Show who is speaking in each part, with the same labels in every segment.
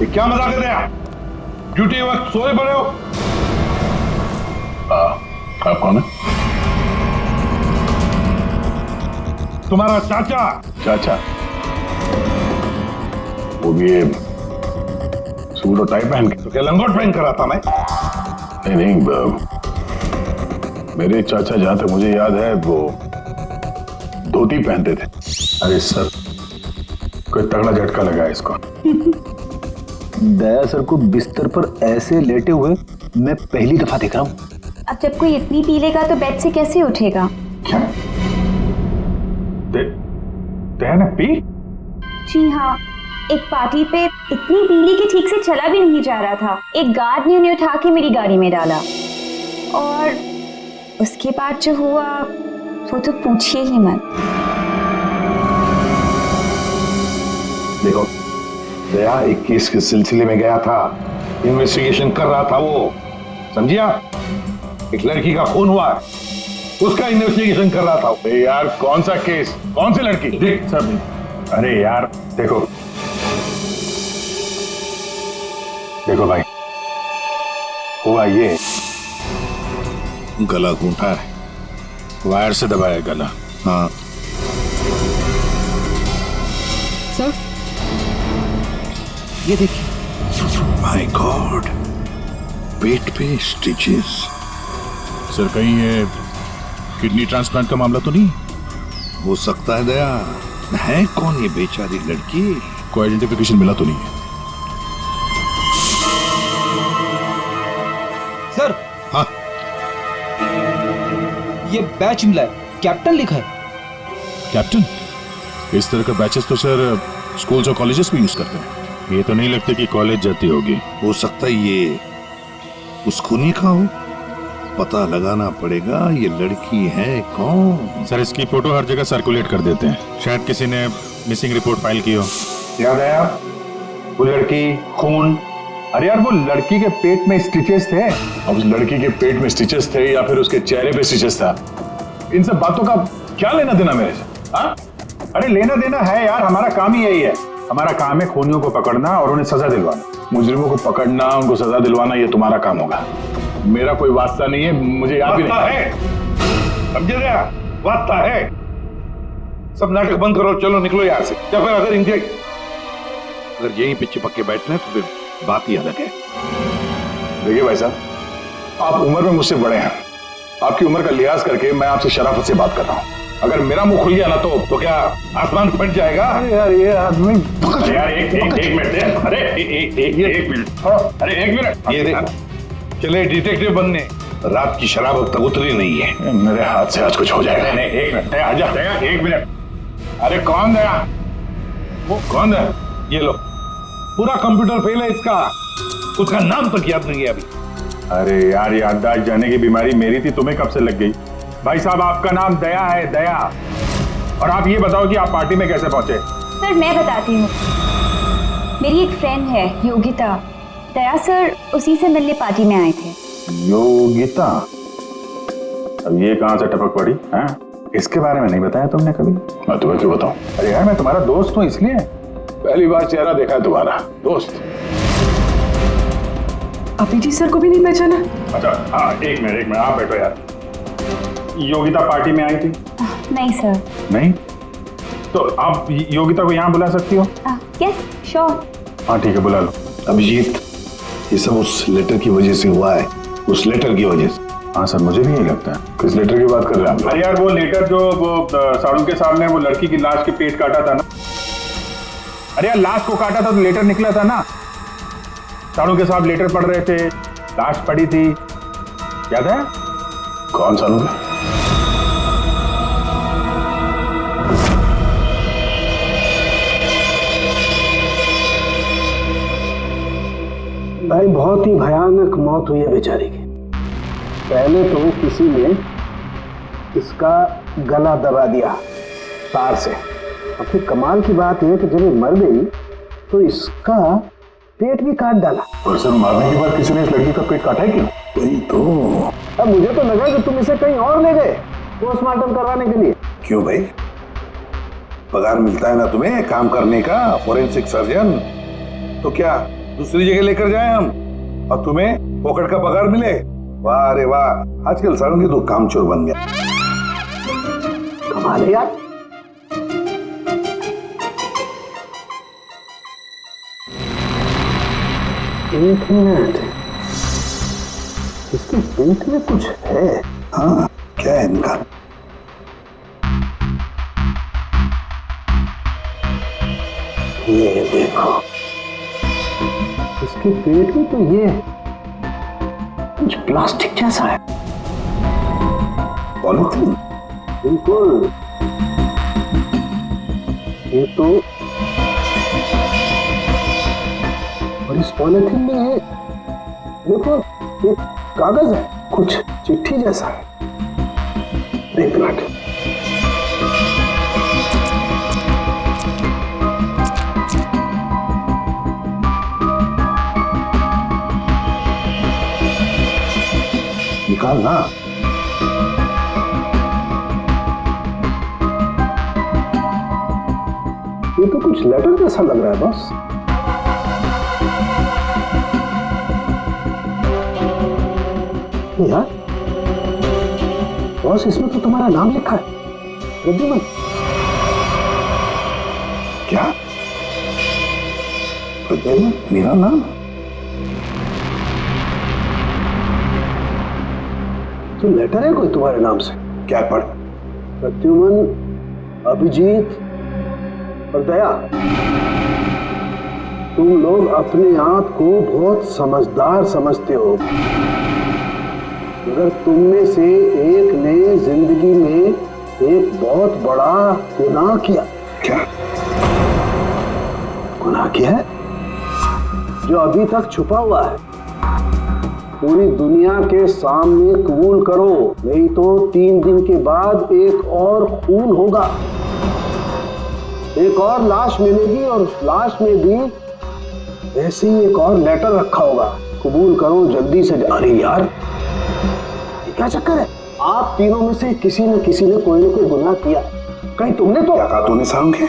Speaker 1: ये क्या मजाक है आप? ड्यूटी वक्त सोए पड़े हो? आप कौन है? तुम्हारा चाचा। चाचा? वो भी ये सूट और टाई पहन के? तो क्या लंगोट पहन कर आता मैं? नहीं, मेरे चाचा जहां तक मुझे याद है वो धोती पहनते थे। अरे सर, कोई तगड़ा झटका लगा है इसको।
Speaker 2: दया सर को बिस्तर पर ऐसे लेटे हुए मैं पहली दफा देख रहा हूँ।
Speaker 3: अब जब कोई इतनी पी लेगा तो बेड से कैसे उठेगा?
Speaker 1: क्या? दया ने पी?
Speaker 3: जी हाँ, एक पार्टी पे इतनी पीली कि ठीक से चला भी नहीं जा रहा था। एक गार्ड ने उन्हें उठा के मेरी गाड़ी में डाला और उसके बाद जो हुआ वो तो पूछिए ही मत।
Speaker 1: देखो, दया एक केस के सिलसिले में गया था, इन्वेस्टिगेशन कर रहा था वो, समझिया? एक लड़की का खून हुआ, उसका इन्वेस्टिगेशन कर रहा था। यार कौन सा केस, कौन सी लड़की? देख सब, अरे यार देखो भाई, हुआ ये, गला घूंटा है, वायर से दबाया गला। हाँ
Speaker 4: सर, ये देखिए।
Speaker 1: माय गॉड, पेट पे स्टिचेस।
Speaker 5: सर कहीं ये किडनी ट्रांसप्लांट का मामला तो नहीं?
Speaker 1: हो सकता है दया। है कौन ये बेचारी लड़की?
Speaker 5: कोई आइडेंटिफिकेशन मिला तो नहीं है?
Speaker 4: सर,
Speaker 5: हाँ,
Speaker 4: ये बैच मिला है, कैप्टन लिखा है।
Speaker 5: कैप्टन? इस तरह का बैचेस तो सर स्कूल्स और कॉलेजेस में यूज करते हैं। ये तो नहीं लगता कि कॉलेज जाती होगी।
Speaker 1: हो सकता है ये उस खूनी का हो, पता लगाना पड़ेगा ये लड़की है कौन।
Speaker 5: सर इसकी फोटो हर जगह सर्कुलेट कर देते हैं, शायद किसी ने मिसिंग रिपोर्ट फाइल की हो।
Speaker 6: याद आया वो लड़की, खून। अरे यार वो लड़की के पेट में स्टिचेस थे।
Speaker 1: अब उस लड़की के पेट में स्टिचेस थे या फिर उसके चेहरे पे स्टिचेस था, इन सब बातों का क्या लेना देना मेरे से? हाँ?
Speaker 6: अरे लेना देना है यार, हमारा काम ही यही है। हमारा काम है खूनियों को पकड़ना और उन्हें सजा दिलवाना।
Speaker 1: मुजरिमों को पकड़ना, उनको सजा दिलवाना, ये तुम्हारा काम होगा। मेरा कोई वास्ता नहीं है, मुझे याद भी नहीं है। समझे गया? वास्ता है। सब नाटक बंद करो, चलो निकलो यहाँ से। या फिर अगर यहीं पे चिपक के बैठना है तो फिर बात ही अलग है। देखिए भाई साहब, आप उम्र में मुझसे बड़े हैं, आपकी उम्र का लिहाज करके मैं आपसे शराफत से बात कर रहा हूँ। अगर मेरा मुंह खुल गया ना तो क्या आसमान फट जाएगा?
Speaker 6: अरे यार ये आदमी,
Speaker 1: यार एक मिनट दे। अरे एक मिनट, अरे एक मिनट, ये देख, चले डिटेक्टिव बनने। रात की शराब अब तक उतरी नहीं है, मेरे हाथ से आज कुछ हो जाएगा। नहीं एक मिनट, आजा दया, एक मिनट। अरे कौन दया? वो कौन है? ये लो, पूरा कंप्यूटर फेल है इसका, उसका नाम तक याद नहीं है अभी।
Speaker 6: अरे यार याददाश्त जाने की बीमारी मेरी थी, तुम्हें कब से लग गई? भाई साहब आपका नाम दया है, दया। और आप ये बताओ कि आप पार्टी में कैसे पहुंचे?
Speaker 3: सर मैं बताती हूँ, मेरी एक फ्रेंड है योगिता, दया सर उसी से मिलने पार्टी में आए थे।
Speaker 6: योगिता? अब ये कहां से टपक पड़ी? हैं? इसके बारे में नहीं बताया तुमने कभी?
Speaker 1: मैं तुम्हें क्यों बताऊं?
Speaker 6: अरे यार मैं तुम्हारा दोस्त हूँ इसलिए।
Speaker 1: पहली बार चेहरा देखा है तुम्हारा दोस्त।
Speaker 7: अभिजीत सर को भी नहीं पहचाना?
Speaker 6: अच्छा हाँ, एक मिनट आप बैठो यार। योगिता पार्टी में आई थी?
Speaker 3: नहीं सर।
Speaker 6: नहीं? तो आप योगिता को यहाँ बुला सकती हो?
Speaker 3: Yes sure.
Speaker 6: हाँ ठीक है, बुला लो।
Speaker 1: अभिजीत, ये सब उस लेटर की वजह से हुआ है, उस लेटर की वजह से।
Speaker 6: हाँ सर, मुझे भी यही लगता है।
Speaker 1: किस लेटर की बात कर रहे हैं आप?
Speaker 6: अरे यार वो लेटर जो वो साड़ू के सामने वो लड़की की लाश के पेट काटा था ना। अरे यार लाश को काटा था तो लेटर निकला था ना। साड़ू के साहब लेटर पढ़ रहे थे, लाश पड़ी थी, याद है?
Speaker 1: कौन साड़ू का?
Speaker 8: भाई बहुत ही भयानक मौत हुई है बेचारे की। पहले तो किसी ने इसका गला दबा दिया तार से, और फिर कमाल की बात यह कि जब ये मर गई तो इसका पेट भी काट डाला।
Speaker 1: और सर मारने के बाद किसी ने इस लड़की का पेट काटा है क्यों? वही तो।
Speaker 8: अब मुझे तो लगा कि तुम इसे कहीं और ले गए पोस्टमार्टम करवाने के लिए।
Speaker 1: क्यों भाई, पगार मिलता है ना तुम्हें काम करने का, फॉरेंसिक सर्जन, तो क्या दूसरी जगह लेकर जाए हम और तुम्हें फोकट का पगार मिले। वाह अरे वाह, आजकल सारुंगी तो कामचोर बन गया।
Speaker 8: कमाल है यार। एक मिनट, इसके पेट में कुछ है।
Speaker 1: हाँ, क्या है इनका?
Speaker 8: ये देखो, इसके पेट में तो ये कुछ प्लास्टिक जैसा है।
Speaker 1: पॉलीथीन?
Speaker 8: बिल्कुल, ये तो, और इस पॉलीथीन में ये देखो एक कागज है, कुछ चिट्ठी जैसा है। एक मिनट,
Speaker 1: निकाल ना।
Speaker 8: ये तो कुछ लेटर जैसा लग रहा है बॉस। यार बॉस, इसमें तो तुम्हारा नाम लिखा है, प्रद्युमन।
Speaker 1: क्या? प्रद्युमन मेरा नाम?
Speaker 8: तो लेटर है कोई तुम्हारे नाम से?
Speaker 1: क्या पढ़?
Speaker 8: प्रद्युमन, अभिजीत और दया, तुम लोग अपने आप को बहुत समझदार समझते हो, मगर तुम में से एक ने जिंदगी में एक बहुत बड़ा गुनाह किया।
Speaker 1: क्या
Speaker 8: गुनाह किया है जो अभी तक छुपा हुआ है। पूरी दुनिया के सामने कबूल करो, नहीं तो 3 दिन के बाद एक और खून होगा, एक और लाश मिलेगी और उस लाश में भी ऐसे ही एक और लेटर रखा होगा। कबूल करो जल्दी से। अरे यार, ये क्या चक्कर है? आप तीनों में से किसी न कोई न कोई गुनाह किया। कहीं तुमने तो?
Speaker 1: क्या कहा तूने सारुंगी?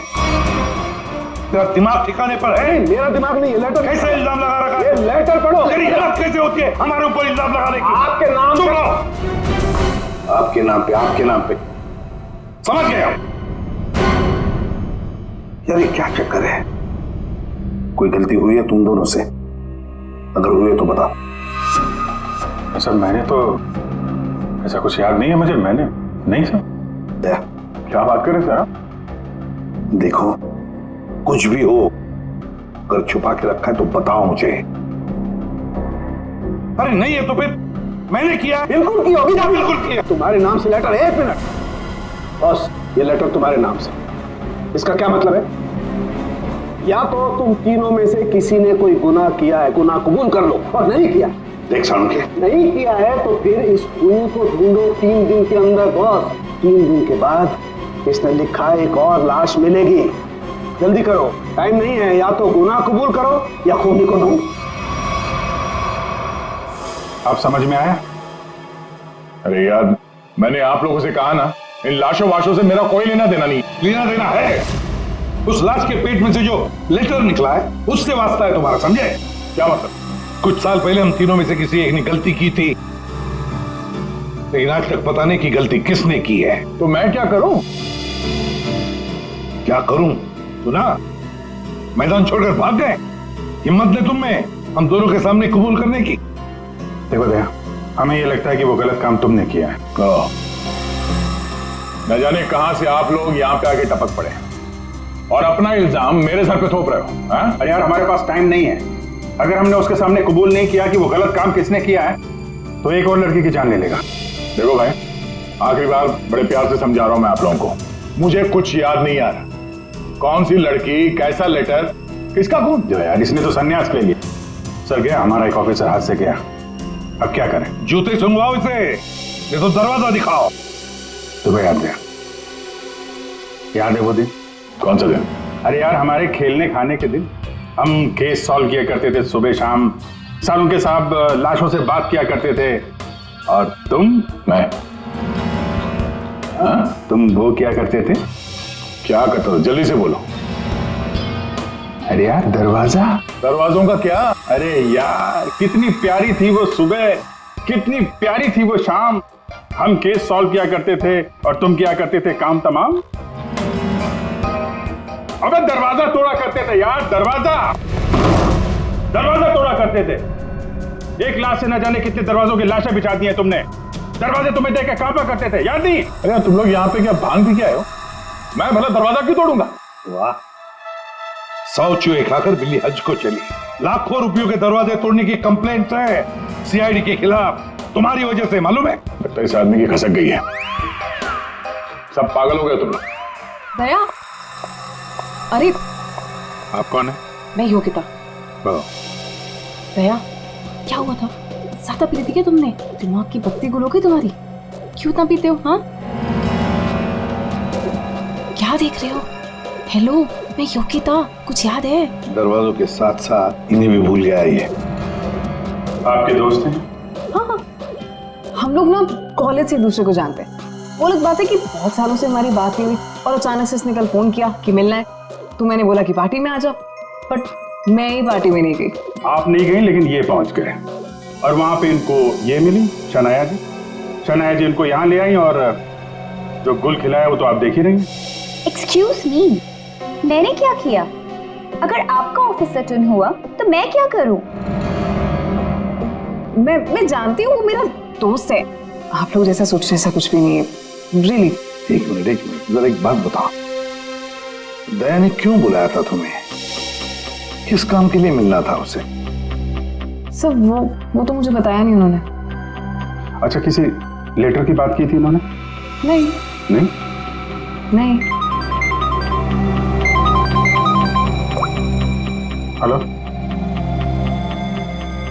Speaker 1: तेरा दिमाग ठिकाने पर है?
Speaker 8: मेरा दिमाग नहीं, ये लेटर।
Speaker 1: कैसे इल्जाम लगा रखा है?
Speaker 8: ये लेटर पढ़ो।
Speaker 1: तेरी हिम्मत कैसे होती है हमारे ऊपर इल्जाम लगाने की?
Speaker 8: आपके नाम
Speaker 1: चुप
Speaker 8: पे।
Speaker 1: रहो। आपके नाम पे, आपके नाम पे। समझ गए आप? यार ये क्या चक्कर है? कोई गलती हुई है तुम दोनों से? अगर हुई है तो बताओ।
Speaker 6: सर मैंने तो ऐसा कुछ याद नहीं है मुझे। मैंने नहीं सर।
Speaker 1: दया,
Speaker 6: क्या बात कर रहे सर आप?
Speaker 1: देखो, कुछ भी हो, अगर छुपा के रखा है तो बताओ मुझे। अरे नहीं है तो फिर मैंने किया।
Speaker 8: बिल्कुल की होगी।
Speaker 1: बिल्कुल किया।
Speaker 8: तुम्हारे नाम से लेटर। 1 मिनट बॉस, ये लेटर तुम्हारे नाम से, इसका क्या मतलब है? या तो तुम तीनों में से किसी ने कोई गुनाह किया है, गुनाह कबूल कर लो, और नहीं किया।
Speaker 1: देख सारुंगी,
Speaker 8: नहीं किया है तो फिर इस खूनी को ढूंढो 3 दिन के अंदर बॉस। 3 दिन के बाद इसने लिखा एक और लाश मिलेगी। जल्दी करो, टाइम नहीं है। या तो गुनाह कबूल करो या खूनी को ढूंढो।
Speaker 6: आप समझ में आया?
Speaker 5: अरे यार, मैंने आप लोगों से कहा ना, इन लाशों वाशों से मेरा कोई लेना देना नहीं।
Speaker 1: लेना देना है। उस लाश के पेट में से जो लेटर निकला है उससे वास्ता है तुम्हारा, समझे?
Speaker 5: क्या मतलब?
Speaker 1: कुछ साल पहले हम तीनों में से किसी एक ने गलती की थी, लेकिन आज तक पता नहीं कि गलती किसने की है।
Speaker 5: तो मैं क्या करूं?
Speaker 1: क्या करूं? तू ना मैदान छोड़कर भाग गए। हिम्मत ने तुम में हम दोनों के सामने कबूल करने की।
Speaker 6: देखो दया, हमें ये लगता है कि वो गलत काम तुमने किया है।
Speaker 5: न जाने कहां से आप लोग यहां पे आके टपक पड़े और अपना इल्जाम मेरे सर पे थोप रहे हो। हाँ?
Speaker 6: अरे यार, हमारे पास टाइम नहीं है। अगर हमने उसके सामने कबूल नहीं किया कि वो गलत काम किसने किया है तो एक और लड़की की जान ले लेगा।
Speaker 5: देखो भाई, आखिरी बार बड़े प्यार से समझा रहा हूं मैं आप लोगों को, मुझे कुछ याद नहीं आ रहा। कौन सी लड़की, कैसा लेटर, किसका खून?
Speaker 6: जो यार, इसने तो संन्यास ले लिया। सर गया, हमारा एक ऑफिसर हाथ से गया। अब क्या करें?
Speaker 1: जूते सुंघवाओ इसे, ये तो दरवाजा दिखाओ।
Speaker 6: तुम्हें याद है? याद है वो दिन?
Speaker 5: कौन सा दिन?
Speaker 6: अरे यार, हमारे खेलने खाने के दिन हम केस सॉल्व किया करते थे सुबह शाम। सारुंगी साहब लाशों से बात किया करते थे और
Speaker 5: मैं?
Speaker 6: तुम वो क्या करते थे?
Speaker 5: क्या करते हो? जल्दी से बोलो।
Speaker 6: अरे यार, दरवाजा।
Speaker 5: दरवाजों का क्या?
Speaker 6: अरे यार, कितनी प्यारी थी वो सुबह, कितनी प्यारी थी वो शाम। हम केस सॉल्व किया करते थे और तुम किया करते थे काम तमाम। अबे दरवाजा तोड़ा करते थे यार, दरवाजा तोड़ा करते थे। एक लाश से न जाने कितने दरवाजों की लाशें बिछा दी हैं तुमने। दरवाजे तुम्हें देख के कांपा करते थे, याद नहीं?
Speaker 5: अरे तुम लोग यहाँ पे क्या भांग पी के आए हो? मैं भला दरवाजा क्यों तोड़ूंगा?
Speaker 1: वाह, 100 चूहे खाकर बिल्ली हज को चली। लाखों रुपयों के दरवाजे तोड़ने की कंप्लेंट है सीआईडी के खिलाफ, तुम्हारी वजह से, मालूम है?
Speaker 5: लगता है इस आदमी की खसक गई है। सब पागल हो गए तुम लोग।
Speaker 7: दया, अरे
Speaker 6: आप कौन है?
Speaker 7: मैं योगिता। दया, क्या हुआ था? ज्यादा पी ली थी क्या तुमने? दिमाग की बत्ती गुल हो गई तुम्हारी? क्यों इतना पीते हो? हाँ, क्या देख रहे हो? हेलो, मैं योगिता, कुछ याद है?
Speaker 1: दरवाजों के साथ साथ इन्हें भी भूल गया ये।
Speaker 6: आपके दोस्त हैं?
Speaker 7: हाँ, हम लोग ना कॉलेज से एक दूसरे को जानते हैं। वो लोग बात है कि बहुत सालों से हमारी बात नहीं हुई और अचानक से इसने कल फोन किया कि मिलना है। तो मैंने बोला कि पार्टी में आ जाओ, बट मैं ही पार्टी में नहीं गई।
Speaker 6: आप नहीं गई, लेकिन ये पहुंच गए और वहां पे इनको ये मिली, शनाया जी। शनाया जी इनको यहाँ ले आई और जो गुल खिलाया वो तो आप देख ही रही हैं।
Speaker 3: एक्सक्यूज मी, मैंने क्या किया? अगर आपका ऑफिसर टर्न हुआ तो मैं क्या करूं?
Speaker 7: मैं जानती हूँ, वो मेरा दोस्त है। आप लोग जैसा सोच रहे ऐसा कुछ भी नहीं है, रियली।
Speaker 1: एक मिनट, जरा एक बात बताओ, दया ने क्यों बुलाया था तुम्हें? किस काम के लिए मिलना था उसे?
Speaker 7: सर वो तो मुझे बताया नहीं उन्होंने।
Speaker 6: अच्छा, किसी लेटर की बात की थी उन्होंने?
Speaker 7: नहीं
Speaker 6: नहीं?
Speaker 7: नहीं।
Speaker 6: हेलो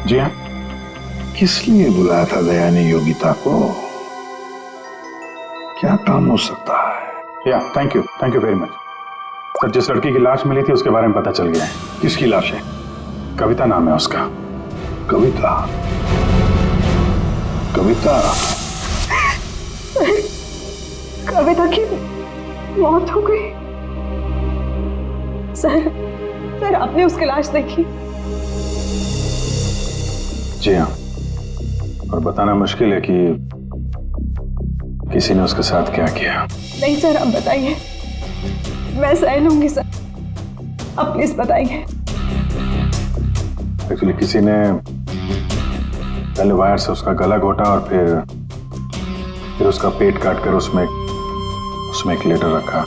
Speaker 6: जी हाँ।
Speaker 1: किस लिए बुलाया था दया ने योगिता को? क्या काम हो सकता है?
Speaker 6: या thank you very much sir. जिस लड़की की लाश मिली थी उसके बारे में पता चल गया है।
Speaker 1: किसकी लाश है?
Speaker 6: कविता नाम है उसका।
Speaker 1: कविता?
Speaker 7: कविता की मौत हो गई। सर आपने उसकी लाश देखी?
Speaker 6: जी हाँ, और बताना मुश्किल है कि किसी ने उसके साथ क्या किया।
Speaker 7: नहीं सर, अब बताइए, मैं सह लूंगी सर, अब प्लीज बताइए।
Speaker 6: एक्चुअली किसी ने पहले वायर से उसका गला घोटा और फिर उसका पेट काटकर उसमें एक लेटर रखा।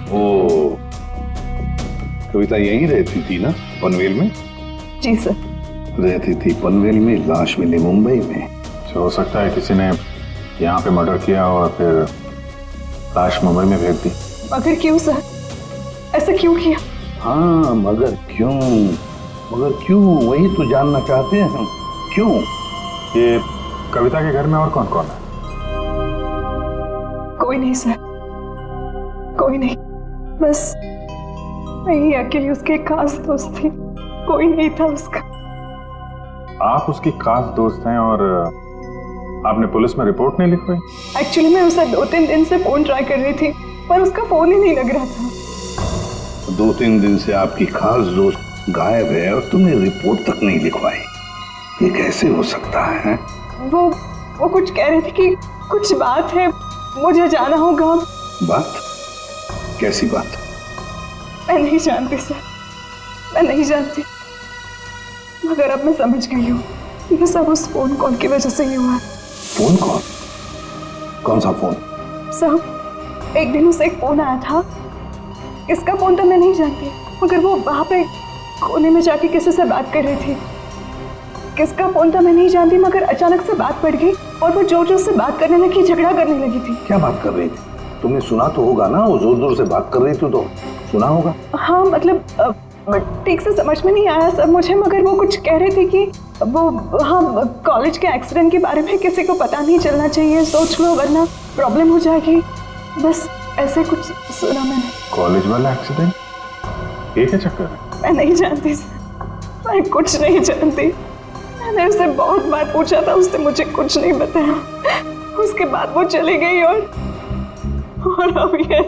Speaker 1: ओ, कविता यहीं रहती थी ना, पनवेल में?
Speaker 7: जी सर।
Speaker 1: रहती थी पनवेल में, लाश मिली मुंबई में।
Speaker 6: तो हो सकता है किसी ने यहाँ पे मर्डर किया और फिर लाश मुंबई में भेज दी।
Speaker 7: मगर क्यों सर? ऐसा क्यों किया?
Speaker 1: हाँ, मगर क्यों वही तो जानना चाहते हैं हम। क्यों?
Speaker 6: ये कविता के घर में और कौन कौन है?
Speaker 7: कोई नहीं सर, कोई नहीं, बस मैं ही अकेली उसके खास दोस्त थी, कोई नहीं था उसका।
Speaker 6: आप उसकी खास दोस्त हैं और आपने पुलिस में रिपोर्ट नहीं लिखवाई?
Speaker 7: एक्चुअली मैं उसे 2-3 दिन से फोन ट्राई कर रही थी, पर उसका फोन ही नहीं लग रहा था।
Speaker 1: 2-3 दिन से आपकी खास दोस्त गायब है और तुमने रिपोर्ट तक नहीं लिखवाई, ये कैसे हो सकता है?
Speaker 7: वो कुछ कह रहे थे कि कुछ बात है, मुझे जाना होगा।
Speaker 1: बात? कैसी बात?
Speaker 7: मैं नहीं जानती सर, मैं नहीं जानती, मगर अब मैं समझ गई हूँ ये सब उस फोन कॉल की वजह से ही हुआ है।
Speaker 1: Phone call? कौन सा फोन?
Speaker 7: सर, एक दिन उसे एक फोन आया था, इसका फोन तो मैं नहीं जानती, मगर वो वहां पे कोने में जाके किसी से बात कर रही थी। किसका फोन था मैं नहीं जानती, मगर अचानक से बात पड़ गई और वो जोर जोर से बात करने लगी, झगड़ा करने लगी थी।
Speaker 1: क्या बात कर रही थी? तुमने सुना तो होगा ना, वो जोर जोर से बात कर रही थी तो सुना होगा।
Speaker 7: हाँ, मतलब ठीक से समझ में नहीं आया सर मुझे, मगर वो कुछ कह रहे थे कि वो, हाँ, कॉलेज के एक्सीडेंट के बारे में किसी को पता नहीं चलना चाहिए, सोच लो वरना प्रॉब्लम हो जाएगी, बस ऐसे कुछ सुना मैंने।
Speaker 6: कॉलेज वाला एक्सीडेंट? ये क्या चक्कर है?
Speaker 7: मैं नहीं जानती सर, मैं कुछ नहीं जानती। मैंने उसे बहुत बार पूछा था, उसने मुझे कुछ नहीं बताया। उसके बाद वो चली गई और अब ये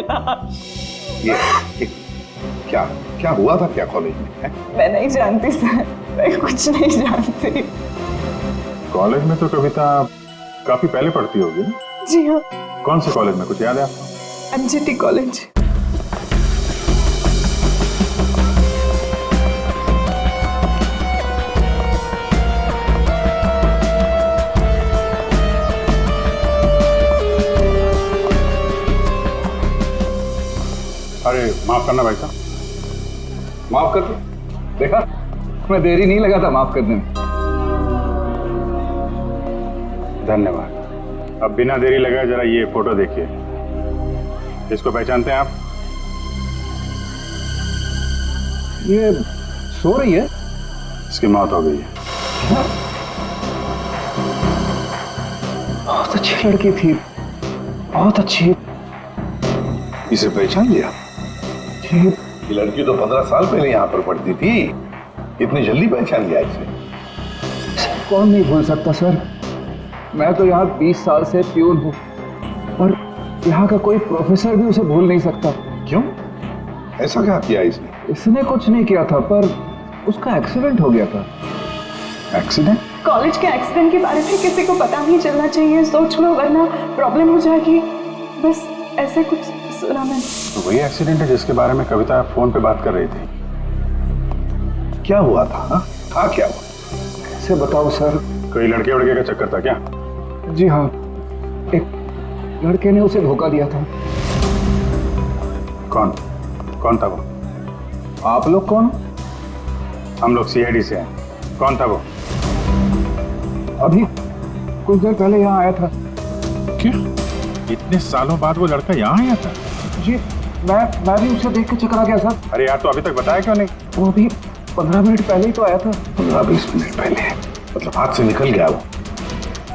Speaker 1: क्या क्या हुआ था क्या कॉलेज में है?
Speaker 7: मैं नहीं जानती सर, मैं कुछ नहीं जानती।
Speaker 6: कॉलेज में तो कविता काफी पहले पढ़ती होगी ना?
Speaker 7: जी हाँ,
Speaker 6: कौन से कॉलेज में, कुछ याद है आपको?
Speaker 7: MGT college.
Speaker 6: अरे माफ करना भाई साहब।
Speaker 2: माफ कर दो। देखा, मैं देरी नहीं लगा था माफ करने में।
Speaker 6: धन्यवाद। अब बिना देरी लगाए जरा ये फोटो देखिए। इसको पहचानते हैं आप?
Speaker 2: ये सो रही है?
Speaker 6: इसकी मौत हो गई है।
Speaker 2: बहुत अच्छी लड़की थी, बहुत अच्छी।
Speaker 1: इसे पहचान लिया? ये लड़की तो 15 साल पहले यहाँ पर पढ़ती थी, इतनी जल्दी पहचान लिया इसे?
Speaker 2: कौन नहीं भूल सकता सर। मैं तो यहाँ 20 साल से प्यून हूँ और यहाँ का कोई प्रोफेसर भी उसे भूल नहीं सकता।
Speaker 1: क्यों? ऐसा क्या किया इसने?
Speaker 2: इसने कुछ नहीं किया था, पर उसका एक्सीडेंट हो गया था।
Speaker 6: एक्सीडेंट?
Speaker 7: कॉलेज के एक्सीडेंट के बारे में किसी को पता नहीं चलना चाहिए, सोच लो वरना प्रॉब्लम हो जाएगी। बस ऐसे कुछ सुना मैंने।
Speaker 6: तो वही एक्सीडेंट है जिसके बारे में कविता फोन पे बात कर रही थी।
Speaker 1: क्या हुआ था? हाँ, था क्या हुआ?
Speaker 2: कैसे बताऊँ सर?
Speaker 6: कोई लड़के वड़के का चक्कर था क्या?
Speaker 2: जी हाँ, एक लड़के ने उसे धोखा दिया था।
Speaker 6: कौन कौन था वो?
Speaker 2: आप लोग कौन?
Speaker 6: हम लोग सीआईडी से हैं। कौन था वो?
Speaker 2: अभी कुछ देर पहले यहाँ आया था।
Speaker 6: क्या इतने सालों बाद वो लड़का यहाँ आया था?
Speaker 2: जी, मैं भी उसे देख के चकरा गया सर।
Speaker 6: अरे यार, तो अभी तक बताया क्यों नहीं?
Speaker 2: वो अभी 15 मिनट पहले ही तो आया था।
Speaker 1: 15-20 मिनट पहले? मतलब हाथ से निकल गया वो?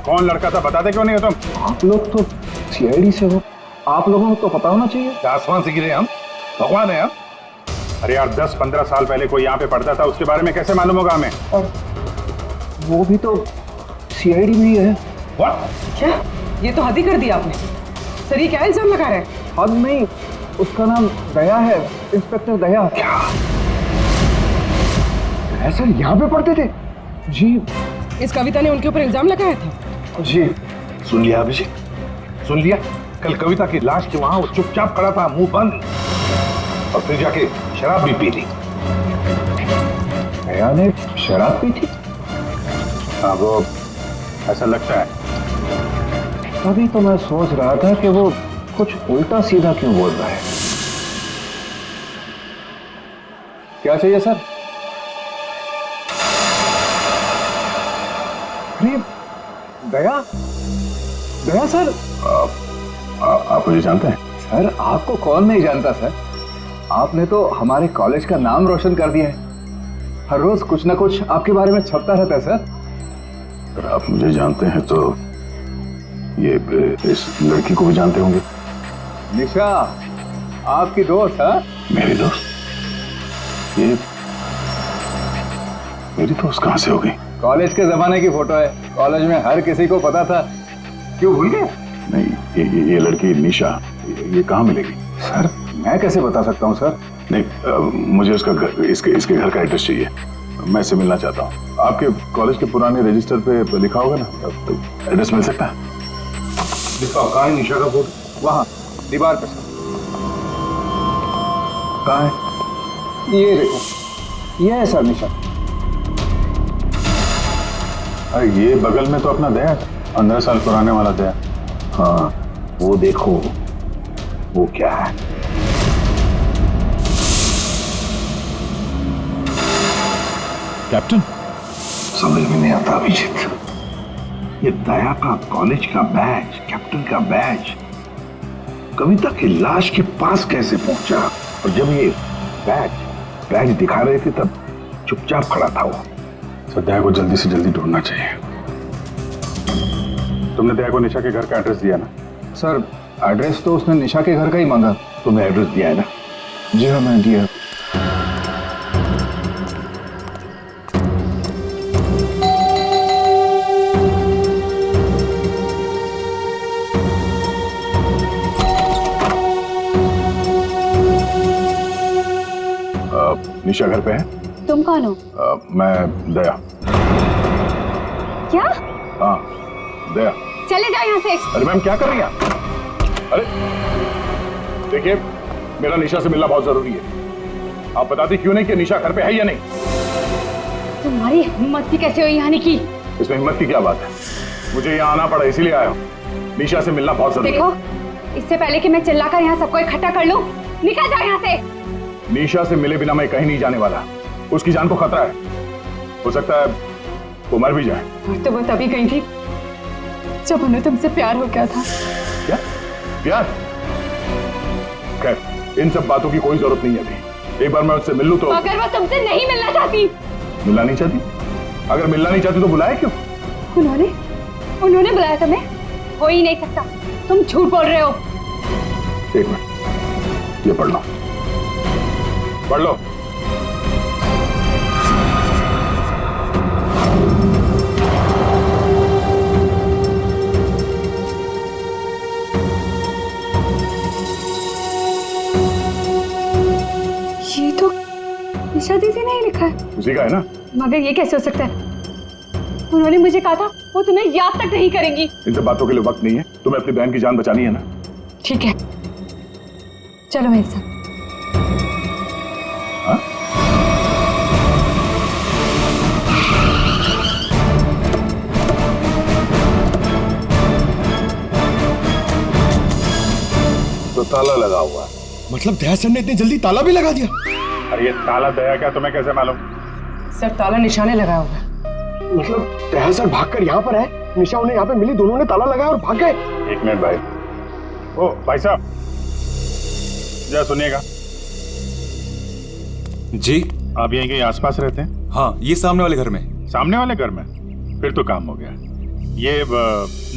Speaker 6: कौन लड़का था बताते क्यों नहीं हो तुम?
Speaker 2: आप लोग तो सीआईडी से हो, आप लोगों को तो पता होना चाहिए।
Speaker 1: क्या आसमान से गिरे हम? भगवान है हम?
Speaker 6: अरे यार, 10-15 साल पहले कोई यहाँ पे पढ़ता था, उसके बारे में कैसे मालूम होगा हमें?
Speaker 2: और वो भी तो सीआईडी में ही है।
Speaker 1: What?
Speaker 7: क्या? ये तो हद ही कर दिया आपने। सर ये क्या इल्जाम लगा रहे हैं?
Speaker 2: हद नहीं, उसका नाम दया है, इंस्पेक्टर दया।
Speaker 1: क्या?
Speaker 2: दया सर यहाँ पे पढ़ते थे? जी
Speaker 7: इस कविता ने उनके ऊपर इल्जाम लगाया था?
Speaker 2: जी।
Speaker 1: सुन लिया अभिषेक, सुन लिया? कल कविता की लाश के वहां वो चुपचाप खड़ा था, मुंह बंद, और फिर जाके शराब भी पी ली।
Speaker 2: दया ने शराब पी थी?
Speaker 6: हाँ, वो ऐसा लगता है।
Speaker 2: तभी तो मैं सोच रहा था कि वो कुछ उल्टा सीधा क्यों बोल रहा है। क्या चाहिए सर? अरे दया, दया सर।
Speaker 6: आप मुझे जानते हैं?
Speaker 2: सर आपको कौन नहीं जानता सर, आपने तो हमारे कॉलेज का नाम रोशन कर दिया है। हर रोज कुछ ना कुछ आपके बारे में छपता रहता है सर।
Speaker 6: अगर आप मुझे जानते हैं तो ये इस लड़की को भी जानते होंगे।
Speaker 2: निशा आपकी दोस्त है?
Speaker 6: मेरी दोस्त? ये मेरी दोस्त कहाँ से हो गई?
Speaker 2: कॉलेज के जमाने की फोटो है, कॉलेज में हर किसी को पता था। क्यों भूल गए?
Speaker 6: नहीं, ये लड़की निशा, ये कहाँ मिलेगी?
Speaker 2: सर मैं कैसे बता सकता हूँ सर?
Speaker 6: नहीं, मुझे उसका घर, इसके घर का एड्रेस चाहिए। मैं इससे मिलना चाहता हूँ। आपके कॉलेज के पुराने रजिस्टर पे लिखा होगा ना, तो एड्रेस मिल सकता है?
Speaker 1: कहाँ है निशा का फोटो?
Speaker 2: वहाँ दीवार पे सर।
Speaker 6: कहाँ है?
Speaker 2: ये देखो, ये है सर निशा।
Speaker 6: अरे ये बगल में तो अपना दया, 15 साल पुराने वाला दया।
Speaker 1: हाँ, वो देखो, वो क्या है?
Speaker 5: कैप्टन,
Speaker 1: समझ में नहीं आता अभिजीत। ये दया का कॉलेज का बैज, कैप्टन का बैज, कविता की लाश के पास कैसे पहुंचा? और जब ये बैज दिखा रहे थे तब चुपचाप खड़ा था वो।
Speaker 6: तो दया को जल्दी से जल्दी ढूंढना चाहिए। तुमने दया को निशा के घर का एड्रेस दिया ना?
Speaker 2: सर एड्रेस तो उसने निशा के घर का ही मांगा।
Speaker 1: तुमने एड्रेस दिया है ना?
Speaker 2: जी हाँ मैं दिया।
Speaker 5: निशा घर पे है?
Speaker 3: तुम कौन हो?
Speaker 5: मैं दया।
Speaker 3: क्या?
Speaker 5: हाँ दया।
Speaker 3: चले जाओ यहाँ से।
Speaker 5: अरे मैम क्या कर रही हैं आप? अरे देखिए, मेरा निशा से मिलना बहुत जरूरी है। आप बताती क्यों नहीं कि निशा घर पे है या नहीं?
Speaker 3: तुम्हारी हिम्मत भी कैसे हुई आने की?
Speaker 5: इसमें हिम्मत की क्या बात है? मुझे यहाँ आना पड़ा इसीलिए आया हूँ। निशा से मिलना बहुत जरूरी है।
Speaker 3: देखो, इससे पहले कि मैं चिल्लाकर यहाँ सबको इकट्ठा कर लूं, निकल जाओ यहाँ से।
Speaker 5: निशा से मिले बिना मैं कहीं नहीं जाने वाला। उसकी जान को खतरा है, हो सकता है वो मर भी जाए।
Speaker 7: और तो वो तभी गई थी जब उन्हें तुमसे प्यार हो गया था।
Speaker 5: क्या प्यार? खैर इन सब बातों की कोई जरूरत नहीं है अभी। एक बार मैं उससे मिल लूं तो।
Speaker 3: अगर वो तुमसे नहीं मिलना चाहती?
Speaker 5: मिलना नहीं चाहती? अगर मिलना नहीं चाहती तो बुलाया क्यों?
Speaker 3: उन्होंने बुलाया तुम्हें? हो ही नहीं सकता, तुम झूठ बोल रहे हो।
Speaker 5: एक मिनट, ये पढ़ लो, पढ़ लो।
Speaker 3: ये तो निशा दीदी ने ही लिखा है।
Speaker 5: उसी का है ना?
Speaker 3: मगर ये कैसे हो सकता है? उन्होंने मुझे कहा था वो तुम्हें याद तक नहीं करेंगी।
Speaker 5: इन सब बातों के लिए वक्त नहीं है। तुम्हें अपनी बहन की जान बचानी है ना?
Speaker 3: ठीक है, चलो मेरे साथ।
Speaker 5: हाँ?
Speaker 1: तो ताला लगा हुआ।
Speaker 9: मतलब दया सर ने इतनी जल्दी ताला भी लगा दिया?
Speaker 6: अरे ये ताला दया क्या तुम्हें कैसे मालूम?
Speaker 7: सर ताला निशाने लगाया हुआ है।
Speaker 9: मतलब दया सर भागकर यहाँ पर है, निशा उन्हें यहाँ पे मिली, दोनों ने ताला लगाया और भाग गए।
Speaker 6: एक मिनट भाई। ओ भाई साहब, जरा सुनिएगा।
Speaker 10: जी
Speaker 6: आप यहीं के आसपास रहते हैं?
Speaker 10: हाँ, ये सामने वाले घर में।
Speaker 6: सामने वाले घर में? फिर तो काम हो गया। ये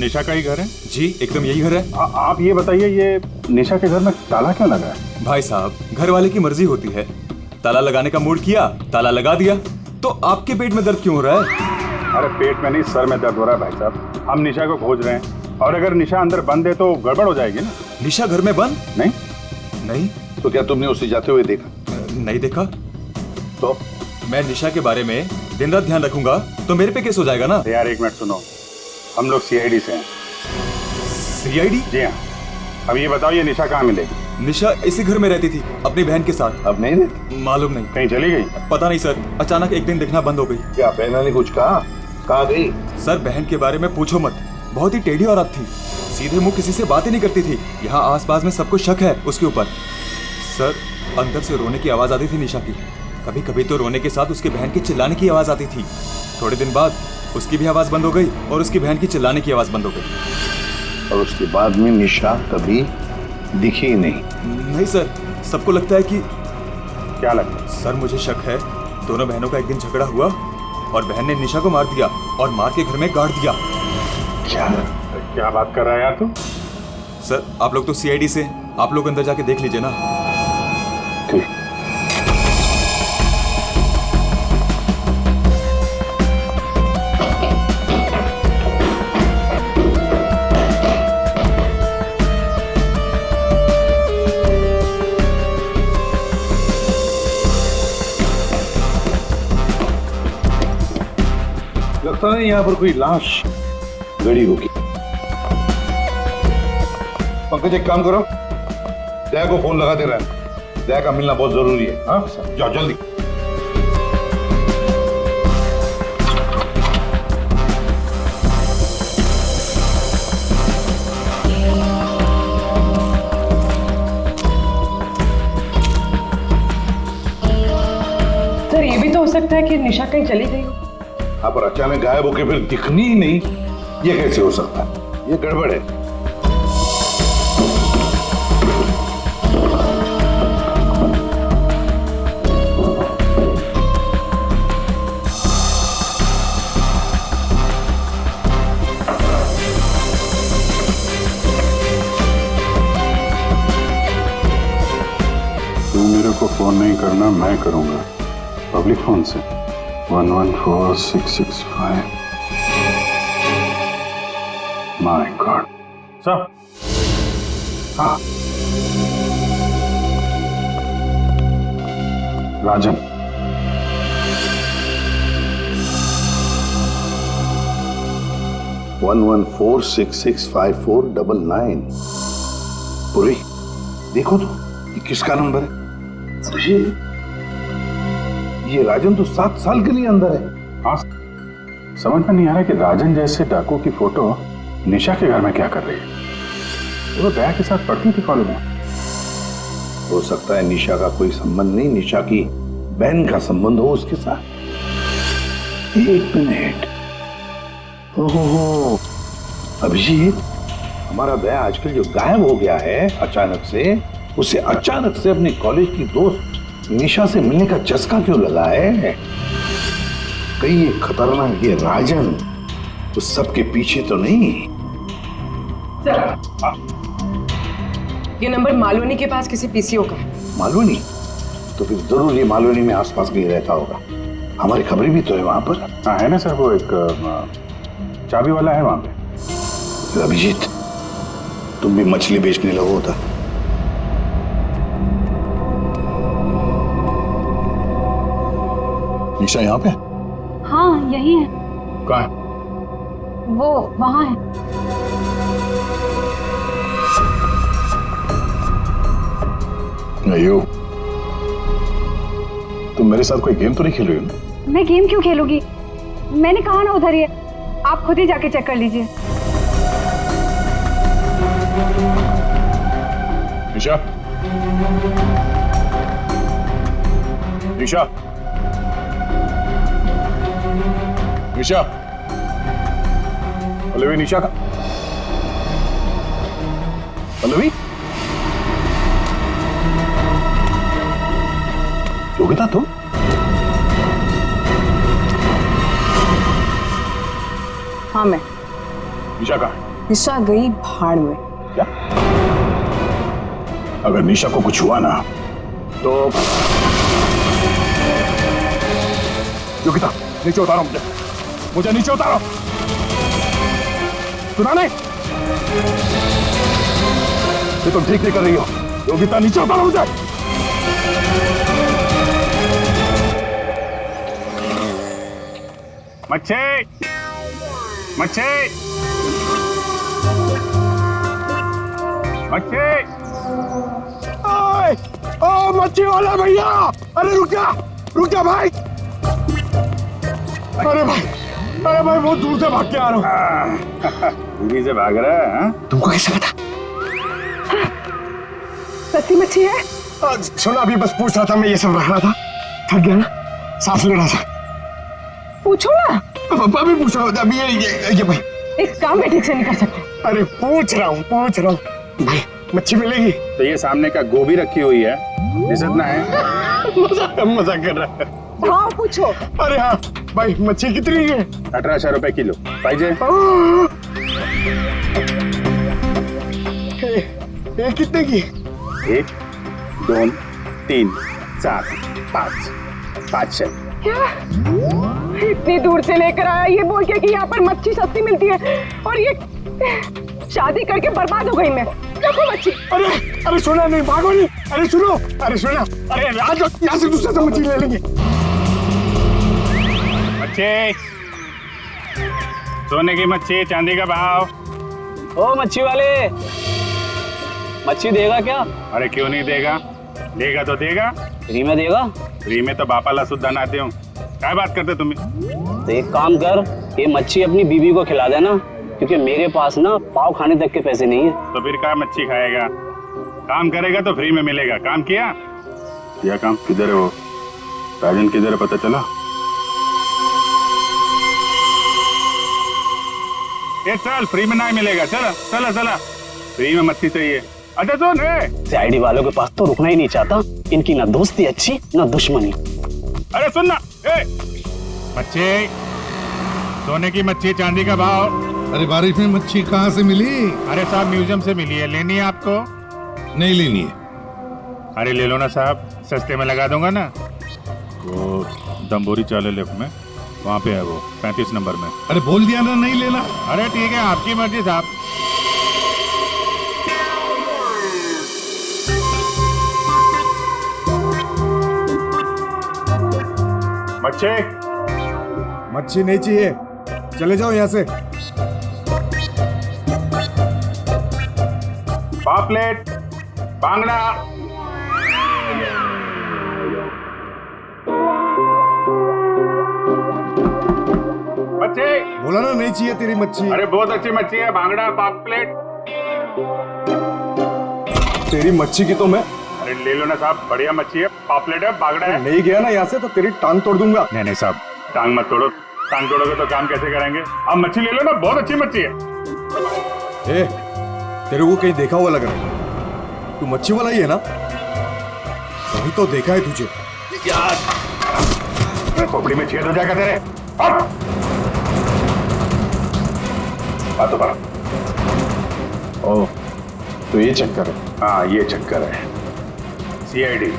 Speaker 6: निशा का ही घर है?
Speaker 10: जी एकदम यही घर है।
Speaker 6: आप ये बताइए, ये निशा के घर में ताला क्यों लगा है?
Speaker 10: भाई साहब, घर वाले की मर्जी होती है। ताला लगाने का मूड किया, ताला लगा दिया। तो आपके पेट में दर्द क्यों हो रहा है?
Speaker 6: अरे पेट में नहीं, सर में दर्द हो रहा है भाई साहब। हम निशा को खोज रहे हैं और अगर निशा अंदर बंद है तो गड़बड़ हो जाएगी ना।
Speaker 10: निशा घर में बंद?
Speaker 6: नहीं
Speaker 10: नहीं।
Speaker 1: तो क्या तुमने उसे जाते हुए देखा?
Speaker 10: नहीं देखा।
Speaker 1: तो
Speaker 10: मैं निशा के बारे में दिन रात ध्यान रखूंगा तो मेरे पे केस हो जाएगा ना।
Speaker 6: यार एक मिनट सुनो, हम लोग सीआईडी से हैं।
Speaker 10: सीआईडी?
Speaker 6: जी हाँ। अब ये बताओ, ये निशा कहाँ मिलेगी?
Speaker 10: निशा इसी घर में रहती थी अपनी बहन के साथ।
Speaker 1: अब नहीं रहती?
Speaker 10: मालूम नहीं।
Speaker 6: कहीं चली गई?
Speaker 10: पता नहीं सर, अचानक एक दिन दिखना बंद हो गई।
Speaker 1: क्या बहना ने कुछ कहा? कहाँ गई?
Speaker 10: सर बहन के बारे में पूछो मत, बहुत ही टेढ़ी औरत थी। सीधे मुंह किसी से बात ही नहीं करती थी। यहाँ आसपास में सबको शक है उसके ऊपर। सर अंदर से रोने की आवाज आती थी निशा की। कभी कभी तो रोने के साथ उसकी बहन की चिल्लाने की आवाज आती थी। थोड़े दिन बाद उसकी भी आवाज बंद हो गई और उसकी बहन की चिल्लाने की आवाज बंद हो गई।
Speaker 1: और उसके बाद में निशा कभी दिखी नहीं?
Speaker 10: नहीं सर, सबको लगता है कि।
Speaker 6: क्या लगता है?
Speaker 10: सर मुझे शक है दोनों बहनों का एक दिन झगड़ा हुआ और बहन ने निशा को मार दिया और मार के घर में गाड़ दिया।
Speaker 6: क्या बात कर रहा है यार तू?
Speaker 10: सर आप लोग तो सीआईडी से, आप लोग अंदर जाके देख लीजिए ना।
Speaker 1: ठीक। लगता है यहाँ पर कोई लाश गड़ी होगी। पंकज एक काम करो, दया को फोन लगा दे रहा है। दया का मिलना बहुत जरूरी है। हाँ जाओ जल्दी।
Speaker 7: सर ये भी तो हो सकता है कि निशा कहीं चली गई हो।
Speaker 1: हाँ पर अचानक गायब होके फिर दिखनी ही नहीं, ये कैसे हो सकता है? ये गड़बड़ है।
Speaker 6: तू मेरे को फोन नहीं करना, मैं करूंगा पब्लिक फोन से। 114665। My God. सर। हाँ राजन।
Speaker 1: 11466549 पूरी देखो तो ये किसका नंबर है? ये राजन तो 7 साल के लिए अंदर है।
Speaker 6: हाँ, समझ में नहीं आ रहा कि राजन जैसे डाकू की फोटो निशा के घर में क्या कर रही है। वो दया के साथ पढ़ती थी कॉलेज में।
Speaker 1: हो सकता है निशा का कोई संबंध नहीं, निशा की बहन का संबंध हो उसके साथ। एक मिनट, ओहो अभिजीत, हमारा दया आजकल जो गायब हो गया है अचानक से, उसे अचानक से अपने कॉलेज की दोस्त निशा से मिलने का चस्का क्यों लगा है? कहीं ये खतरनाक ये राजन उस सब के पीछे तो नहीं?
Speaker 11: ये नंबर मालवनी के पास किसी पीसीओ का है।
Speaker 1: मालवनी? तो फिर जरूर ये मालवनी में आसपास कहीं रहता होगा। हमारी खबरें भी तो है वहां पर।
Speaker 6: हाँ है ना सर, वो एक चाबी वाला है वहां पे।
Speaker 1: अभिजीत, तुम भी मछली बेचने लगो होता। निशा यहाँ पे?
Speaker 3: हाँ यही है।
Speaker 1: कहाँ है?
Speaker 3: वो वहाँ है।
Speaker 1: अयो, तुम मेरे साथ कोई गेम तो नहीं खेल रही हो ना?
Speaker 3: मैं गेम क्यों खेलूंगी? मैंने कहा ना उधर ही है, आप खुद ही जाके चेक कर लीजिए।
Speaker 5: निशा, निशा, निशा, पल्लवी, निशा का पल्लवी, योगिता तुम?
Speaker 11: हाँ मैं।
Speaker 5: निशा कहाँ है?
Speaker 11: निशा गई भाड़ में।
Speaker 5: क्या? अगर निशा को कुछ हुआ ना तो योगिता नीचे उतारो, मुझे नीचे उतारो। सुना नहीं? ये तुम ठीक नहीं कर रही हो। योगिता नीचे उतारो मुझे।
Speaker 6: मच्छी, मच्छी, मच्छी।
Speaker 9: ओ मच्छी वाला भैया, अरे रुक जा भाई। अरे भाई बहुत दूर से भाग के आ रहा हूँ।
Speaker 6: दूरी से भाग रहा है? हाँ?
Speaker 9: तुमको कैसे पता?
Speaker 7: सच्ची मच्छी है?
Speaker 9: सुना, अभी बस पूछ रहा था, मैं ये सब रख रहा था, थक गया ना, सांस ले रहा था।
Speaker 7: पूछो ना।
Speaker 9: अभी पूछ रहा हूँ, अभी ये भाई
Speaker 7: एक काम में ठीक से नहीं कर सकते।
Speaker 9: अरे पूछ रहा हूँ भाई, मच्छी मिलेगी?
Speaker 6: तो ये सामने का गोभी रखी हुई है, इतना है।
Speaker 9: मजाक कर रहा है।
Speaker 7: हाँ पूछो।
Speaker 9: अरे हाँ भाई, मच्छी कितनी है?
Speaker 6: 1800 रुपए किलो। पाइजे?
Speaker 9: ये कितने की?
Speaker 6: 1, 2, 3, 4, 5, 500।
Speaker 7: क्या? इतनी दूर से लेकर आया ये बोल के कि यहाँ पर मच्छी सस्ती मिलती है, और ये शादी करके बर्बाद हो गई मैं। देखो मच्छी।
Speaker 9: अरे सुना नहीं, भागो नहीं। अरे सुनो, अरे सुना, अरे आज यहाँ से दूसरे से मच्छी ले लेंगे।
Speaker 6: मच्छी, सोने की मच्छी, चांदी का भाव।
Speaker 12: ओ मच्छी वाले, मच्छी देगा क्या?
Speaker 6: अरे क्यों नहीं देगा, देगा तो देगा।
Speaker 12: फ्री में देगा?
Speaker 6: फ्री में तो बापाला सुद्धा नाते हो। क्या बात करते तुम?
Speaker 12: तो एक काम कर, ये मच्छी अपनी बीवी को खिला देना, क्योंकि मेरे पास ना पाव खाने तक के पैसे नहीं है।
Speaker 6: तो फिर क्या मच्छी खाएगा? काम करेगा तो फ्री में मिलेगा। काम किया काम? किधर है वो राजन, किधर है पता चला? ये चल, फ्री में नहीं मिलेगा। चला चला चला, फ्री में मच्छी चाहिए। अच्छा सुन,
Speaker 12: सीआईडी वालों के पास तो रुकना ही नहीं चाहता, इनकी ना दोस्ती अच्छी ना दुश्मनी।
Speaker 6: अरे सुन ना, मच्छी, सोने की मच्छी, चांदी का भाव।
Speaker 13: अरे बारिश में मच्छी कहाँ से मिली?
Speaker 6: अरे साहब म्यूजियम से मिली है, लेनी है आपको?
Speaker 13: नहीं लेनी है।
Speaker 6: अरे ले लो ना साहब, सस्ते में लगा दूंगा ना। वो दम्बोरी चाले लेफ्ट में, वहाँ पे है वो 35 नंबर में।
Speaker 13: अरे बोल दिया ना नहीं लेना।
Speaker 6: अरे ठीक है, आपकी मर्जी साहब।
Speaker 5: मच्छी
Speaker 13: मच्छी नहीं चाहिए, चले जाओ यहाँ से।
Speaker 6: पापलेट, बांगड़ा। मच्छी
Speaker 9: बोला ना नहीं चाहिए तेरी मच्छी।
Speaker 6: अरे बहुत अच्छी मच्छी है, बांगड़ा, पापलेट।
Speaker 9: तेरी मच्छी की तो मैं
Speaker 6: अरे ले लो ना साहब, बढ़िया मच्छी है, पापलेट है, बांगड़ा है।
Speaker 9: नहीं गया ना यहाँ से तो तेरी टांग तोड़ दूंगा।
Speaker 6: नहीं नहीं साहब, टांग मत तोड़ो, टांग तोड़ोगे तो काम कैसे करेंगे? आप मच्छी ले लो ना, बहुत अच्छी मच्छी है।
Speaker 9: ए, तेरे को कहीं देखा हुआ लग रहा है। तू मच्छी वाला ही है ना? वही तो देखा है तुझे।
Speaker 6: खोपड़ी में छेद हो जाएगा तेरे। हट! बातों पर।
Speaker 5: ओह, तो ये चक्कर है।
Speaker 6: हाँ, ये चक्कर है। सीआईडी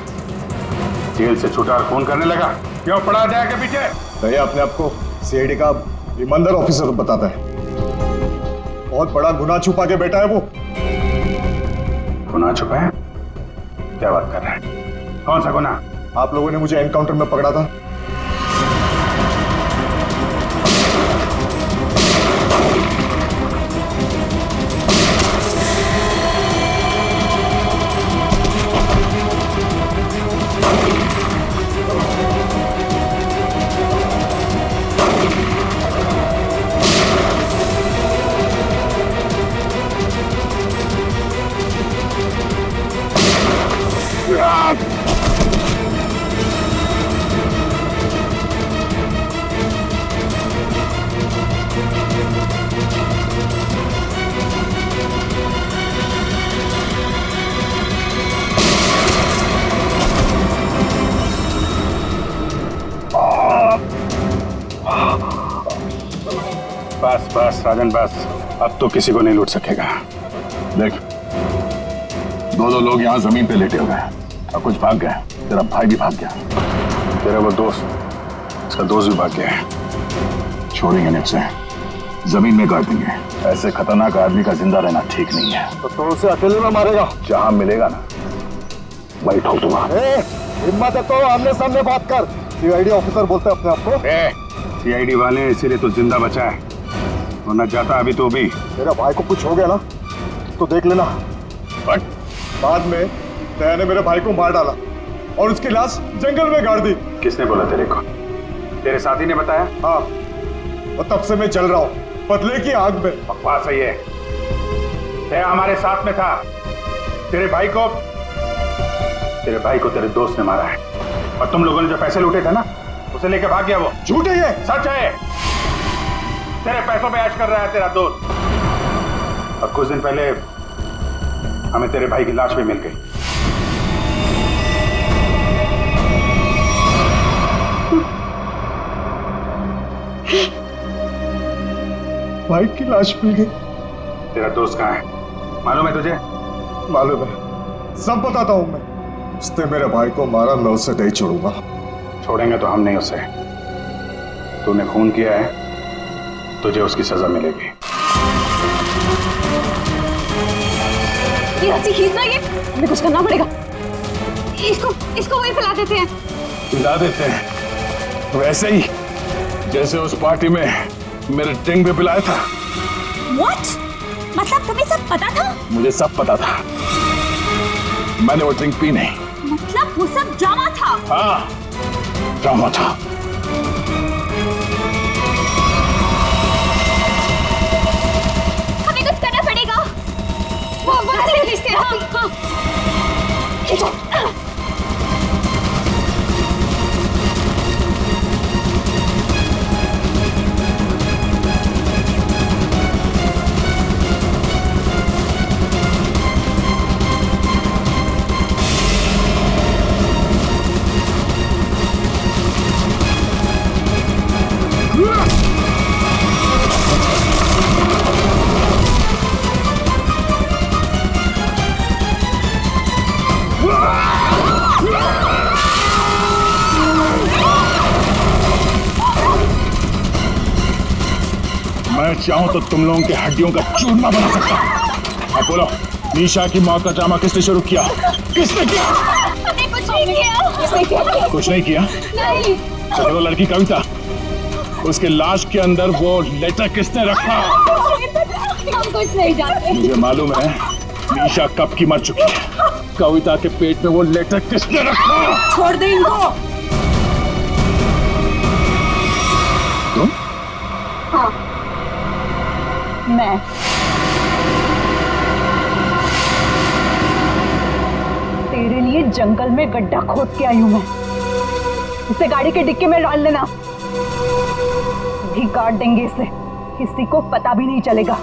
Speaker 6: जेल से छूटा और फोन करने लगा, क्यों पड़ा जाएगा पीछे?
Speaker 9: भैया अपने आप को सीआईडी का ईमानदार ऑफिसर बताता है। बहुत बड़ा गुनाह छुपा के बैठा है वो।
Speaker 6: गुनाह छुपा है? क्या बात कर रहा है? कौन सा गुनाह?
Speaker 9: आप लोगों ने मुझे एनकाउंटर में पकड़ा था।
Speaker 6: बस बस राजन बस, अब तो किसी को नहीं लूट सकेगा।
Speaker 5: देख, दो लोग यहाँ जमीन पे लेटे हुए हैं और कुछ भाग गए। तेरा भाई भी भाग गया।
Speaker 6: तेरा वो दोस्त, उसका दोस्त भी भाग गया है।
Speaker 5: छोड़ेंगे नहीं उसे, जमीन में गाड़ देंगे। ऐसे खतरनाक आदमी का जिंदा रहना ठीक नहीं है।
Speaker 9: तो उसे अकेले में मारेगा?
Speaker 5: जहां मिलेगा ना वही ठोक दूंगा।
Speaker 9: हिम्मत है तो आमने सामने बात कर। सीआईडी ऑफिसर बोलते हैं अपने आप को।
Speaker 6: सीआईडी वाले इसीलिए तो जिंदा बचा है, वरना जाता अभी तो भी।
Speaker 9: तेरा भाई को कुछ हो गया ना तो देख लेना।
Speaker 5: बट
Speaker 9: बाद में दया ने मेरे भाई को मार डाला और उसकी लाश जंगल में गाड़ दी।
Speaker 6: किसने बोला तेरे को? तेरे साथी ने बताया?
Speaker 9: हाँ, और तब से मैं चल रहा हूँ बदले की आग में।
Speaker 6: बकवास है ये। दया हमारे साथ में था। तेरे भाई को तेरे दोस्त ने मारा है, और तुम लोगों ने जो पैसे लूटे थे ना, उसे लेके भाग गया वो।
Speaker 9: झूठ है ये?
Speaker 6: सच है। तेरे पैसों पे ऐश कर रहा है तेरा दोस्त। और कुछ दिन पहले हमें तेरे भाई की लाश भी मिल गई।
Speaker 9: भाई की लाश मिल गई?
Speaker 6: तेरा दोस्त कहाँ है मालूम है तुझे?
Speaker 9: मालूम है, सब बताता हूं मैं। उसने मेरे भाई को मारा, मैं उसे नहीं छोड़ूंगा।
Speaker 6: छोड़ेंगे तो हम नहीं उसे। तूने खून किया है, तुझे उसकी सजा मिलेगी।
Speaker 3: ये रस्सी खींचना, ये हमें कुछ करना पड़ेगा। इसको वही फैला देते हैं।
Speaker 5: पिला देते हैं वैसे ही जैसे उस पार्टी में मेरे ड्रिंक भी पिलाया था।
Speaker 3: What? मतलब तुम्हें सब पता था?
Speaker 5: मुझे सब पता था, मैंने वो ड्रिंक पी नहीं।
Speaker 3: मतलब वो सब ड्रामा था?
Speaker 5: हाँ, ड्रामा था।
Speaker 3: हमें कुछ करना पड़ेगा।
Speaker 5: मैं चाहूं तो तुम लोगों के हड्डियों का चूरमा बना सकता हूं। अब बोलो, निशा की मौत का ड्रामा किसने शुरू किया? किसने किया?
Speaker 3: हमने कुछ नहीं किया।
Speaker 5: कुछ नहीं किया?
Speaker 3: नहीं।
Speaker 5: तो वो लड़की कविता, उसके लाश के अंदर वो लेटर किसने रखा?
Speaker 3: हम कुछ नहीं जानते।
Speaker 5: मुझे मालूम है निशा कब की मर चुकी है। कविता के पेट में वो लेटर किसने रखा?
Speaker 7: छोड़ दे इनको।
Speaker 5: तुम?
Speaker 7: हाँ, मैं। तेरे लिए जंगल में गड्ढा खोद के आई हूं मैं। इसे गाड़ी के डिक्की में डाल देना, भी काट देंगे इसे, किसी को पता भी नहीं चलेगा।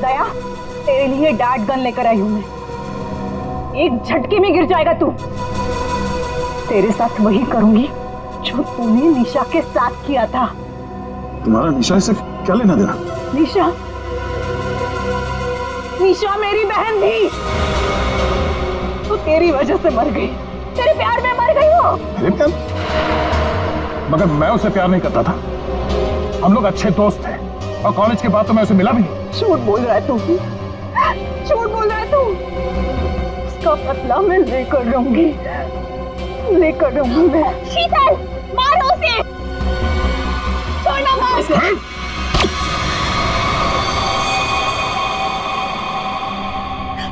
Speaker 7: दया, तेरे लिए डैड गन लेकर आई हूं मैं। एक झटके में गिर जाएगा तू। तेरे साथ वही करूंगी जो तूने निशा के साथ किया था।
Speaker 5: तुम्हारा निशा से क्या लेना देना?
Speaker 7: निशा, निशा मेरी बहन थी। तो तेरी वजह से मर गई, तेरे प्यार में मर गई वो।
Speaker 5: मेरे प्यार? मगर मैं उससे प्यार नहीं करता था। हम लोग अच्छे दोस्त थे और कॉलेज के बाद तो मैं उसे मिला भी नहीं।
Speaker 7: झूठ बोल रहा है तू, झूठ बोल रहा है तू। उसका बदला मैं लेकर रहूंगी, लेकर रहूंगी मैं। शीतल, मारो उसे, छोड़ना मत।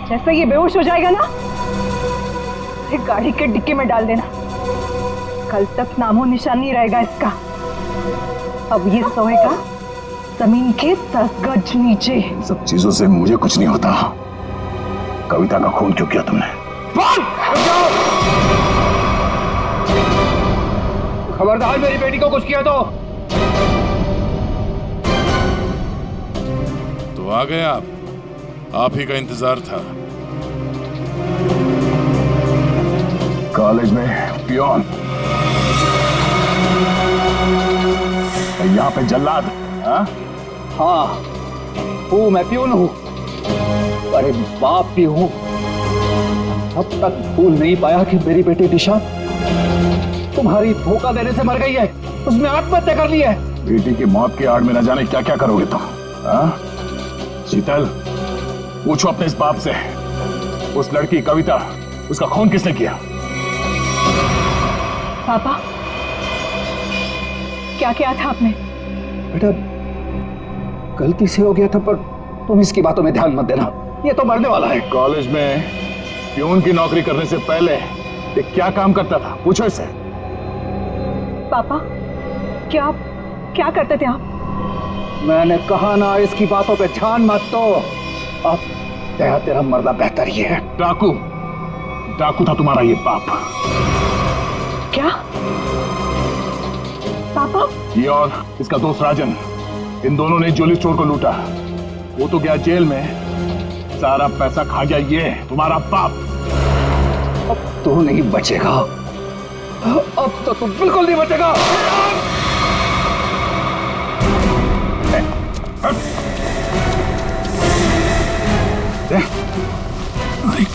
Speaker 7: जैसे ये बेहोश हो जाएगा ना, एक गाड़ी के डिक्की में डाल देना। कल तक नामो निशान नहीं रहेगा इसका। अब ये सोएगा जमीन के 10 गज नीचे।
Speaker 5: सब चीजों से मुझे कुछ नहीं होता। कविता का खून क्यों किया तुमने?
Speaker 6: खबरदार मेरी बेटी को कुछ किया
Speaker 13: तो आ गए आप ही का इंतजार था।
Speaker 5: कॉलेज में पियोन, यहाँ पे जल्लाद।
Speaker 2: हाँ, हूँ मैं पियोन हूँ, अरे बाप भी हूँ। अब तक भूल नहीं पाया कि मेरी बेटी दिशा तुम्हारी धोखा देने से मर गई है। उसने आत्महत्या कर ली है।
Speaker 5: बेटी की मौत की आड़ में न जाने क्या क्या करोगे तुम। शीतल, पूछो अपने इस बाप से, उस लड़की कविता, उसका खून किसने किया?
Speaker 7: पापा, क्या किया था आपने?
Speaker 2: बेटा, गलती से हो गया था, पर तुम इसकी बातों में ध्यान मत देना। ये तो मरने वाला है।
Speaker 5: कॉलेज में प्यून की नौकरी करने से पहले ये क्या काम करता था? पूछो इससे।
Speaker 7: पापा, क्या करते थे आप?
Speaker 2: मैंने कहा ना, इसकी बातों पे ध्यान मत दो। अब तेरा मरना बेहतर ही है।
Speaker 5: डाकू था तुम्हारा ये बाप।
Speaker 7: क्या पापा?
Speaker 5: ये और इसका दोस्त राजन, इन दोनों ने ज्वेलरी स्टोर को लूटा। वो तो गया जेल में, सारा पैसा खा गया ये तुम्हारा बाप।
Speaker 2: अब तू नहीं बचेगा, अब तो तू बिल्कुल नहीं बचेगा।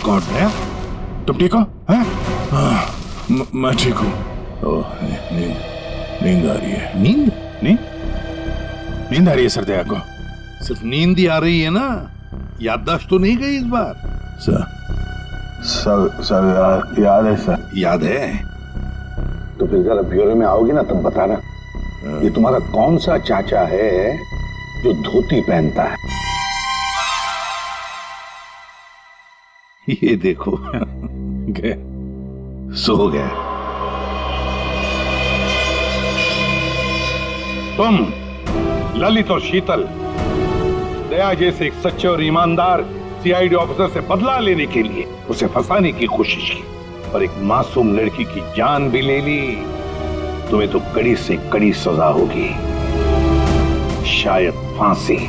Speaker 13: गॉड, तुम ठीक हो? मैं ठीक हूँ। नींद आ रही है।
Speaker 1: नींद आ रही है सर दया को? सिर्फ नींद ही आ रही है ना, याददाश्त तो नहीं गई इस बार?
Speaker 5: सर याद है सर।
Speaker 1: याद है
Speaker 8: तो फिर जरा ब्यूरो में आओगी ना, तब बताना ये तुम्हारा कौन सा चाचा है जो धोती पहनता है।
Speaker 1: ये देखो गए, सो गया। तुम ललित और शीतल दया जैसे एक सच्चे और ईमानदार सीआईडी ऑफिसर से बदला लेने के लिए उसे फंसाने की कोशिश की और एक मासूम लड़की की जान भी ले ली। तुम्हें तो कड़ी से कड़ी सजा होगी, शायद फांसी।